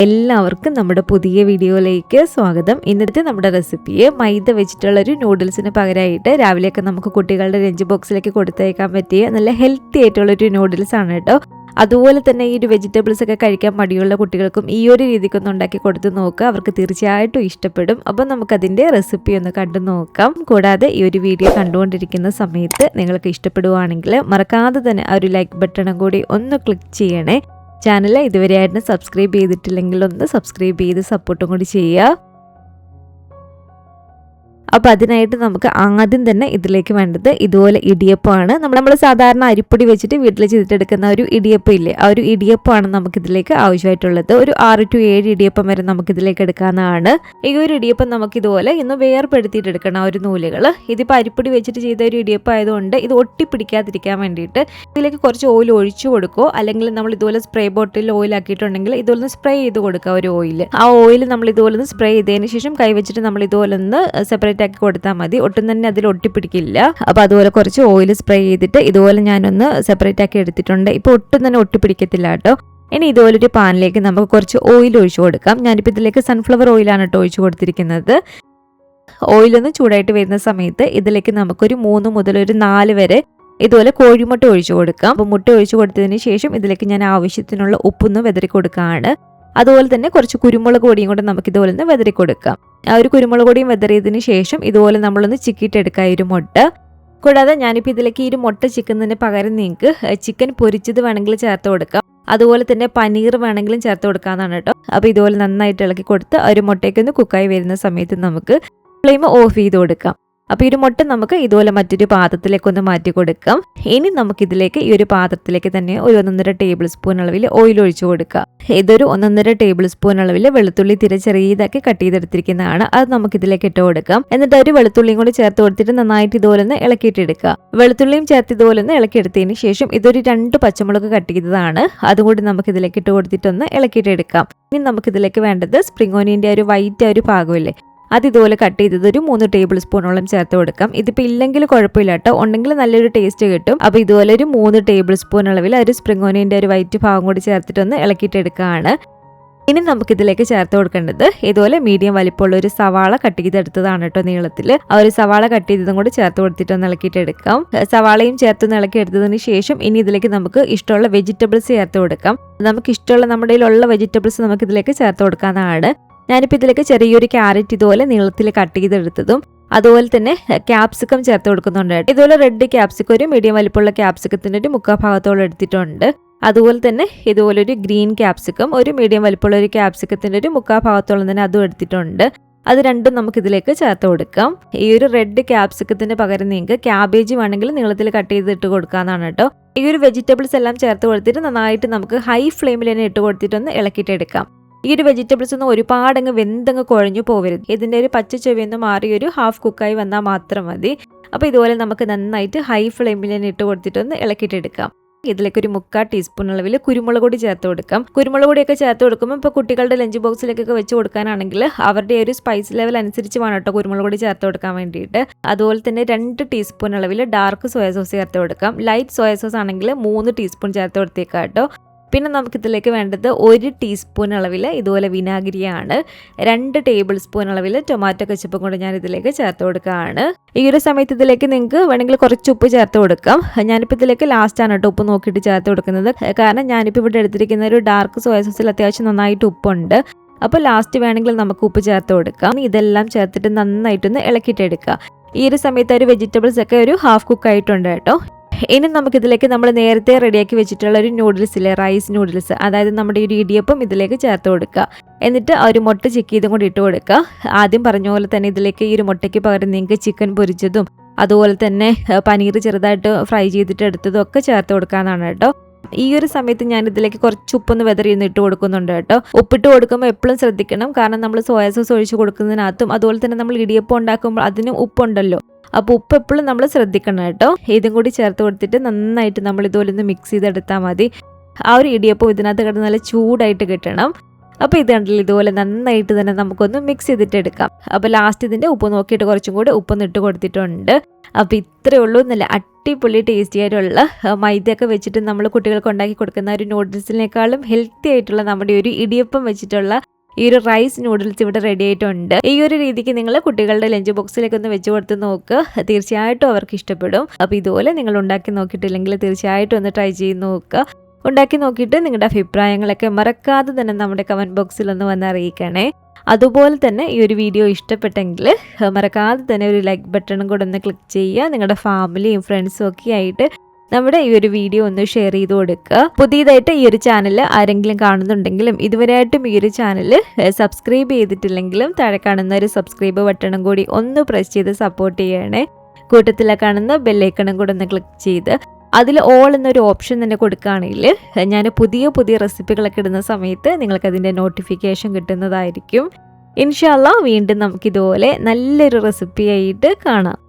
എല്ലാവർക്കും നമ്മുടെ പുതിയ വീഡിയോയിലേക്ക് സ്വാഗതം. ഇന്നത്തെ നമ്മുടെ റെസിപ്പിയെ മൈദ വെച്ചിട്ടുള്ളൊരു നൂഡിൽസിന് പകരമായിട്ട് രാവിലെയൊക്കെ നമുക്ക് കുട്ടികളുടെ ലഞ്ച് ബോക്സിലേക്ക് കൊടുത്തേക്കാൻ പറ്റിയ നല്ല ഹെൽത്തി ആയിട്ടുള്ളൊരു നൂഡിൽസ് ആണ് കേട്ടോ. അതുപോലെ തന്നെ ഈ ഒരു വെജിറ്റബിൾസ് ഒക്കെ കഴിക്കാൻ മടിയുള്ള കുട്ടികൾക്കും ഈ ഒരു രീതിക്കൊന്ന് ഉണ്ടാക്കി കൊടുത്ത് നോക്കുക, അവർക്ക് തീർച്ചയായിട്ടും ഇഷ്ടപ്പെടും. അപ്പം നമുക്കതിൻ്റെ റെസിപ്പി ഒന്ന് കണ്ടു നോക്കാം. കൂടാതെ ഈ ഒരു വീഡിയോ കണ്ടുകൊണ്ടിരിക്കുന്ന സമയത്ത് നിങ്ങൾക്ക് ഇഷ്ടപ്പെടുവാണെങ്കിൽ മറക്കാതെ തന്നെ ആ ഒരു ലൈക്ക് ബട്ടണും കൂടി ഒന്ന് ക്ലിക്ക് ചെയ്യണേ. ചാനൽ ഇതുവരെയായിട്ട് സബ്സ്ക്രൈബ് ചെയ്തിട്ടില്ലെങ്കിൽ ഒന്ന് സബ്സ്ക്രൈബ് ചെയ്ത് സപ്പോർട്ടും കൂടി ചെയ്യുക. അപ്പോൾ അതിനായിട്ട് നമുക്ക് ആദ്യം തന്നെ ഇതിലേക്ക് വേണ്ടത് ഇതുപോലെ ഇടിയപ്പമാണ്. നമ്മൾ സാധാരണ അരിപ്പൊടി വെച്ചിട്ട് വീട്ടിൽ ചെയ്തിട്ടെടുക്കുന്ന ഒരു ഇടിയപ്പം ഇല്ലേ, ആ ഒരു ഇടിയപ്പമാണ് നമുക്കിതിലേക്ക് ആവശ്യമായിട്ടുള്ളത്. ഒരു 6 to 7 ഇടിയപ്പം വരെ നമുക്കിതിലേക്ക് എടുക്കാവുന്നതാണ്. ഈ ഒരു ഇടിയപ്പം നമുക്കിതുപോലെ ഇന്ന് വേർപ്പെടുത്തിയിട്ടെടുക്കണം ആ ഒരു നൂലുകൾ. ഇതിപ്പോൾ അരിപ്പൊടി വെച്ചിട്ട് ചെയ്ത ഒരു ഇടിയപ്പം ആയതുകൊണ്ട് ഇത് ഒട്ടിപ്പിടിക്കാതിരിക്കാൻ വേണ്ടിയിട്ട് ഇതിലേക്ക് കുറച്ച് ഓയിൽ ഒഴിച്ചു കൊടുക്കുമോ, അല്ലെങ്കിൽ നമ്മൾ ഇതുപോലെ സ്പ്രേ ബോട്ടിൽ ഓയിൽ ആക്കിയിട്ടുണ്ടെങ്കിൽ ഇതുപോലെ സ്പ്രേ ചെയ്ത് കൊടുക്കുക ഒരു ഓയിൽ. ആ ഓയിൽ നമ്മൾ ഇതുപോലെ സ്പ്രേ ചെയ്തതിന് ശേഷം കൈവച്ചിട്ട് നമ്മൾ ഇതുപോലെ ഒന്ന് സെപ്പറേറ്റ് ആക്കി കൊടുത്താൽ മതി. ഒട്ടും തന്നെ അതിൽ ഒട്ടിപ്പിടിക്കില്ല. അപ്പോൾ അതുപോലെ കുറച്ച് ഓയിൽ സ്പ്രേ ചെയ്തിട്ട് ഇതുപോലെ ഞാനൊന്ന് സെപ്പറേറ്റ് ആക്കി എടുത്തിട്ടുണ്ട്. ഇപ്പോൾ ഒട്ടും തന്നെ ഒട്ടിപ്പിടിക്കത്തില്ല കേട്ടോ. ഇനി ഇതുപോലൊരു പാനിലേക്ക് നമുക്ക് കുറച്ച് ഓയിൽ ഒഴിച്ചു കൊടുക്കാം. ഞാനിപ്പോൾ ഇതിലേക്ക് സൺഫ്ലവർ ഓയിലാണ് കേട്ടോ ഒഴിച്ചു കൊടുത്തിരിക്കുന്നത്. ഓയിലൊന്ന് ചൂടായിട്ട് വരുന്ന സമയത്ത് ഇതിലേക്ക് നമുക്കൊരു 3 മുതൽ ഒരു 4 വരെ ഇതുപോലെ കോഴിമുട്ട ഒഴിച്ചു കൊടുക്കാം. അപ്പോൾ മുട്ട ഒഴിച്ചു കൊടുത്തതിന് ശേഷം ഇതിലേക്ക് ഞാൻ ആവശ്യത്തിനുള്ള ഉപ്പൊന്ന് വെതറി കൊടുക്കുകയാണ്. അതുപോലെ തന്നെ കുറച്ച് കുരുമുളക് പൊടിയും കൂടെ നമുക്ക് ഇതുപോലെ ഒന്ന് വെതറി കൊടുക്കാം. ആ ഒരു കുരുമുളക് പൊടിയും വെതറിയതിന് ശേഷം ഇതുപോലെ നമ്മളൊന്ന് ചിക്കിയിട്ടെടുക്കുക ഈ ഒരു മുട്ട. കൂടാതെ ഞാനിപ്പോൾ ഇതിലേക്ക് ഈ ഒരു മുട്ട ചിക്കുന്നതിന് പകരം നിങ്ങൾക്ക് ചിക്കൻ പൊരിച്ചത് വേണമെങ്കിൽ ചേർത്ത് കൊടുക്കാം. അതുപോലെ തന്നെ പനീർ വേണമെങ്കിലും ചേർത്ത് കൊടുക്കാമെന്നാണ് കേട്ടോ. അപ്പോൾ ഇതുപോലെ നന്നായിട്ട് ഇളക്കി കൊടുത്ത് ഒരു മുട്ടയ്ക്കൊന്ന് കുക്കായി വരുന്ന സമയത്ത് നമുക്ക് ഫ്ലെയിം ഓഫ് ചെയ്ത് കൊടുക്കാം. അപ്പോൾ ഈ ഒരു മുട്ട നമുക്ക് ഇതുപോലെ മറ്റൊരു പാത്രത്തിലേക്കൊന്ന് മാറ്റി കൊടുക്കാം. ഇനി നമുക്കിതിലേക്ക് ഈ ഒരു പാത്രത്തിലേക്ക് തന്നെ ഒരു 1.5 ടേബിൾ സ്പൂൺ അളവിൽ ഓയിൽ ഒഴിച്ചു കൊടുക്കുക. ഇതൊരു 1.5 ടേബിൾ സ്പൂൺ അളവിൽ വെളുത്തുള്ളി ചെറിയതാക്കി കട്ട് ചെയ്തെടുത്തിരിക്കുന്നതാണ്. അത് നമുക്കിതിലേക്ക് ഇട്ട് കൊടുക്കാം. എന്നിട്ട് ഒരു വെളുത്തുള്ളിയും കൂടി ചേർത്ത് കൊടുത്തിട്ട് നന്നായിട്ട് ഇതുപോലെ ഒന്ന് ഇളക്കിയിട്ടെടുക്കുക. വെളുത്തുള്ളിയും ചേർത്ത് ഇതുപോലെ ഒന്ന് ഇളക്കിയെടുത്തതിന് ശേഷം ഇതൊരു 2 പച്ചമുളക് കട്ട് ചെയ്തതാണ്. അതുകൂടി നമുക്കിതിലേക്ക് ഇട്ട് കൊടുത്തിട്ടൊന്ന് ഇളക്കിയിട്ടെടുക്കാം. ഇനി നമുക്കിതിലേക്ക് വേണ്ടത് സ്പ്രിംഗ് ഓനിയൻ്റെ ഒരു വൈറ്റ് ഒരു ഭാഗമില്ലേ, അത് ഇതുപോലെ കട്ട് ചെയ്തത് ഒരു 3 ടേബിൾ സ്പൂണോളം ചേർത്ത് കൊടുക്കാം. ഇതിപ്പോൾ ഇല്ലെങ്കിൽ കുഴപ്പമില്ല കേട്ടോ, ഉണ്ടെങ്കിൽ നല്ലൊരു ടേസ്റ്റ് കിട്ടും. അപ്പോൾ ഇതുപോലെ ഒരു 3 ടേബിൾ സ്പൂൺ അളവിൽ ഒരു സ്പ്രിംഗ് ഓനിയൻ്റെ ഒരു വൈറ്റ് ഭാഗം കൂടി ചേർത്തിട്ടൊന്ന് ഇളക്കിയിട്ടെടുക്കുകയാണ്. ഇനി നമുക്കിതിലേക്ക് ചേർത്ത് കൊടുക്കേണ്ടത് ഇതുപോലെ മീഡിയം വലിപ്പമുള്ള ഒരു സവാള കട്ട് ചെയ്തെടുത്തതാണ് കേട്ടോ നീളത്തിൽ. ആ ഒരു സവാള കട്ട് ചെയ്തതും കൂടി ചേർത്ത് കൊടുത്തിട്ടൊന്ന് ഇളക്കിയിട്ടെടുക്കാം. സവാളയും ചേർത്തൊന്ന് ഇളക്കിയെടുത്തതിന് ശേഷം ഇനി ഇതിലേക്ക് നമുക്ക് ഇഷ്ടമുള്ള വെജിറ്റബിൾസ് ചേർത്ത് കൊടുക്കാം. നമുക്ക് ഇഷ്ടമുള്ള നമ്മുടെ കയ്യിലുള്ള വെജിറ്റബിൾസ് നമുക്കിതിലേക്ക് ചേർത്ത് കൊടുക്കാവുന്നതാണ്. ഞാനിപ്പോൾ ഇതിലേക്ക് ചെറിയൊരു ക്യാരറ്റ് ഇതുപോലെ നീളത്തിൽ കട്ട് ചെയ്തെടുത്തതും അതുപോലെ തന്നെ ക്യാപ്സിക്കം ചേർത്ത് കൊടുക്കുന്നുണ്ട്. ഇതുപോലെ റെഡ് ക്യാപ്സിക്കം ഒരു മീഡിയം വലിപ്പമുള്ള ക്യാപ്സിക്കത്തിൻ്റെ ഒരു 3/4 ഭാഗത്തോളം എടുത്തിട്ടുണ്ട്. അതുപോലെ തന്നെ ഇതുപോലെ ഒരു ഗ്രീൻ ക്യാപ്സിക്കം ഒരു മീഡിയം വലിപ്പമുള്ള ഒരു ക്യാപ്സിക്കത്തിൻ്റെ ഒരു 3/4 ഭാഗത്തോളം തന്നെ അതും എടുത്തിട്ടുണ്ട്. അത് രണ്ടും നമുക്കിതിലേക്ക് ചേർത്ത് കൊടുക്കാം. ഈ ഒരു റെഡ് ക്യാപ്സിക്കത്തിന് പകരം നിങ്ങൾക്ക് ക്യാബേജ് വേണമെങ്കിൽ നീളത്തിൽ കട്ട് ചെയ്തിട്ട് കൊടുക്കാമെന്നാണ് കേട്ടോ. ഈ ഒരു വെജിറ്റബിൾസ് എല്ലാം ചേർത്ത് കൊടുത്തിട്ട് നന്നായിട്ട് നമുക്ക് ഹൈ ഫ്ലെയിമിൽ തന്നെ ഇട്ട് കൊടുത്തിട്ടൊന്ന് ഇളക്കിയിട്ടെടുക്കാം. ഈ ഒരു വെജിറ്റബിൾസ് ഒന്നും ഒരുപാടങ്ങ് വെന്തങ്ങ് കുഴഞ്ഞു പോകരുത്. ഇതിൻ്റെ ഒരു പച്ച ചൊവ്വയൊന്ന് മാറി ഒരു ഹാഫ് കുക്കായി വന്നാൽ മാത്രം മതി. അപ്പോൾ ഇതുപോലെ നമുക്ക് നന്നായിട്ട് ഹൈ ഫ്ലെയിമിൽ തന്നെ ഇട്ട് കൊടുത്തിട്ടൊന്ന് ഇളക്കിയിട്ടെടുക്കാം. ഇതിലേക്ക് ഒരു 3/4 ടീസ്പൂൺ അളവിൽ കുരുമുളക് പൊടി ചേർത്ത് കൊടുക്കാം. കുരുമുളക് പൊടിയൊക്കെ ചേർത്ത് കൊടുക്കുമ്പോൾ ഇപ്പോൾ കുട്ടികളുടെ ലഞ്ച് ബോക്സിലേക്കൊക്കെ വെച്ച് കൊടുക്കാനാണെങ്കിൽ അവരുടെ ഒരു സ്പൈസ് ലെവൽ അനുസരിച്ച് വേണം കേട്ടോ കുരുമുളക് പൊടി ചേർത്ത് കൊടുക്കാൻ വേണ്ടിയിട്ട്. അതുപോലെ തന്നെ 2 ടീസ്പൂൺ അളവിൽ ഡാർക്ക് സോയ സോസ് ചേർത്ത് കൊടുക്കാം. ലൈറ്റ് സോയ സോസ് ആണെങ്കിൽ 3 ടീസ്പൂൺ ചേർത്ത് കൊടുത്തേക്കാം കേട്ടോ. പിന്നെ നമുക്കിതിലേക്ക് വേണ്ടത് 1 ടീസ്പൂൺ അളവിൽ ഇതുപോലെ വിനാഗിരിയാണ്. 2 ടേബിൾ സ്പൂൺ അളവിൽ ടൊമാറ്റോ കെച്ചപ്പും കൂടെ ഞാൻ ഇതിലേക്ക് ചേർത്ത് കൊടുക്കുകയാണ്. ഈ ഒരു സമയത്ത് ഇതിലേക്ക് നിങ്ങൾക്ക് വേണമെങ്കിൽ കുറച്ച് ഉപ്പ് ചേർത്ത് കൊടുക്കാം. ഞാനിപ്പോൾ ഇതിലേക്ക് ലാസ്റ്റാണ് കേട്ടോ ഉപ്പ് നോക്കിയിട്ട് ചേർത്ത് കൊടുക്കുന്നത്. കാരണം ഞാനിപ്പോൾ ഇവിടെ എടുത്തിരിക്കുന്ന ഒരു ഡാർക്ക് സോയ സോസിൽ അത്യാവശ്യം നന്നായിട്ട് ഉപ്പുണ്ട്. അപ്പോൾ ലാസ്റ്റ് വേണമെങ്കിൽ നമുക്ക് ഉപ്പ് ചേർത്ത് കൊടുക്കാം. ഇതെല്ലാം ചേർത്തിട്ട് നന്നായിട്ടൊന്ന് ഇളക്കിയിട്ടെടുക്കുക. ഈ ഒരു സമയത്ത് ഒരു വെജിറ്റബിൾസ് ഒക്കെ ഒരു ഹാഫ് കുക്ക് ആയിട്ടുണ്ട് കേട്ടോ. ഇനി നമുക്കിതിലേക്ക് നമ്മൾ നേരത്തെ റെഡിയാക്കി വെച്ചിട്ടുള്ള ഒരു നൂഡിൽസിലെ റൈസ് നൂഡിൽസ്, അതായത് നമ്മുടെ ഒരു ഇടിയപ്പം ഇതിലേക്ക് ചേർത്ത് കൊടുക്കുക. എന്നിട്ട് ആ ഒരു മുട്ട ചിക്കി ഇതും കൂടി ഇട്ട് കൊടുക്കുക. ആദ്യം പറഞ്ഞ പോലെ തന്നെ ഇതിലേക്ക് ഈ ഒരു മുട്ടയ്ക്ക് പകരം നിങ്ങൾക്ക് ചിക്കൻ പൊരിച്ചതും അതുപോലെ തന്നെ പനീർ ചെറുതായിട്ട് ഫ്രൈ ചെയ്തിട്ട് എടുത്തതും ഒക്കെ ചേർത്ത് കൊടുക്കാമെന്നാണ് കേട്ടോ. ഈ ഒരു സമയത്ത് ഞാൻ ഇതിലേക്ക് കുറച്ച് ഉപ്പൊന്ന് വെതറിയൊന്ന് ഇട്ട് കൊടുക്കുന്നുണ്ട് കേട്ടോ. ഉപ്പിട്ട് കൊടുക്കുമ്പോൾ എപ്പോഴും ശ്രദ്ധിക്കണം, കാരണം നമ്മൾ സോയ സോസ് ഒഴിച്ച് കൊടുക്കുന്നതിനകത്തും അതുപോലെ തന്നെ നമ്മൾ ഇടിയപ്പം ഉണ്ടാക്കുമ്പോൾ അതിനും ഉപ്പുണ്ടല്ലോ. അപ്പോൾ ഉപ്പ് എപ്പോഴും നമ്മൾ ശ്രദ്ധിക്കണം കേട്ടോ. ഇതും കൂടി ചേർത്ത് കൊടുത്തിട്ട് നന്നായിട്ട് നമ്മൾ ഇതുപോലെ ഒന്ന് മിക്സ് ചെയ്തെടുത്താൽ മതി. ആ ഒരു ഇടിയപ്പം ഇതിനകത്ത് കിടന്ന് നല്ല ചൂടായിട്ട് കിട്ടണം. അപ്പോൾ ഇത് കണ്ടില്ല, ഇതുപോലെ നന്നായിട്ട് തന്നെ നമുക്കൊന്ന് മിക്സ് ചെയ്തിട്ടെടുക്കാം. അപ്പോൾ ലാസ്റ്റ് ഇതിൻ്റെ ഉപ്പ് നോക്കിയിട്ട് കുറച്ചും കൂടി ഉപ്പൊന്ന് ഇട്ട് കൊടുത്തിട്ടുണ്ട്. അപ്പോൾ ഇത്രയേ ഉള്ളൂ. നല്ല അടിപൊളി ടേസ്റ്റി ആയിട്ടുള്ള മൈദയൊക്കെ വെച്ചിട്ട് നമ്മൾ കുട്ടികൾക്ക് ഉണ്ടാക്കി കൊടുക്കുന്ന ഒരു നൂഡിൽസിനേക്കാളും ഹെൽത്തി ആയിട്ടുള്ള നമ്മുടെ ഒരു ഇടിയപ്പം വെച്ചിട്ടുള്ള ഈ ഒരു റൈസ് നൂഡിൽസ് ഇവിടെ റെഡി ആയിട്ടുണ്ട്. ഈ ഒരു രീതിക്ക് നിങ്ങൾ കുട്ടികളുടെ ലഞ്ച് ബോക്സിലേക്ക് ഒന്ന് വെച്ച് കൊടുത്ത് നോക്കുക, തീർച്ചയായിട്ടും അവർക്ക് ഇഷ്ടപ്പെടും. അപ്പോൾ ഇതുപോലെ നിങ്ങൾ ഉണ്ടാക്കി നോക്കിയിട്ടില്ലെങ്കിൽ തീർച്ചയായിട്ടും ഒന്ന് ട്രൈ ചെയ്ത് നോക്കുക. ഉണ്ടാക്കി നോക്കിയിട്ട് നിങ്ങളുടെ അഭിപ്രായങ്ങളൊക്കെ മറക്കാതെ തന്നെ നമ്മുടെ കമൻറ്റ് ബോക്സിൽ ഒന്ന് വന്ന് അറിയിക്കണേ. അതുപോലെ തന്നെ ഈ ഒരു വീഡിയോ ഇഷ്ടപ്പെട്ടെങ്കിൽ മറക്കാതെ തന്നെ ഒരു ലൈക്ക് ബട്ടണും കൂടെ ഒന്ന് ക്ലിക്ക് ചെയ്യുക. നിങ്ങളുടെ ഫാമിലിയും ഫ്രണ്ട്സും ഒക്കെ ആയിട്ട് നമ്മുടെ ഈ ഒരു വീഡിയോ ഒന്ന് ഷെയർ ചെയ്ത് കൊടുക്കുക. പുതിയതായിട്ട് ഈ ഒരു ചാനൽ ആരെങ്കിലും കാണുന്നുണ്ടെങ്കിലും ഇതുവരെയായിട്ടും ഈ ഒരു ചാനൽ സബ്സ്ക്രൈബ് ചെയ്തിട്ടില്ലെങ്കിലും താഴെ കാണുന്ന ഒരു സബ്സ്ക്രൈബ് ബട്ടണും കൂടി ഒന്ന് പ്രസ് ചെയ്ത് സപ്പോർട്ട് ചെയ്യണേ. കൂട്ടത്തിലെ കാണുന്ന ബെല്ലൈക്കണും കൂടെ ഒന്ന് ക്ലിക്ക് ചെയ്ത് അതിൽ ഓൾ എന്നൊരു ഓപ്ഷൻ തന്നെ കൊടുക്കുകയാണെങ്കിൽ ഞാൻ പുതിയ പുതിയ റെസിപ്പികളൊക്കെ ഇടുന്ന സമയത്ത് നിങ്ങൾക്കതിൻ്റെ നോട്ടിഫിക്കേഷൻ കിട്ടുന്നതായിരിക്കും. ഇൻഷാ അല്ലാഹ് വീണ്ടും നമുക്കിതുപോലെ നല്ലൊരു റെസിപ്പിയായിട്ട് കാണാം.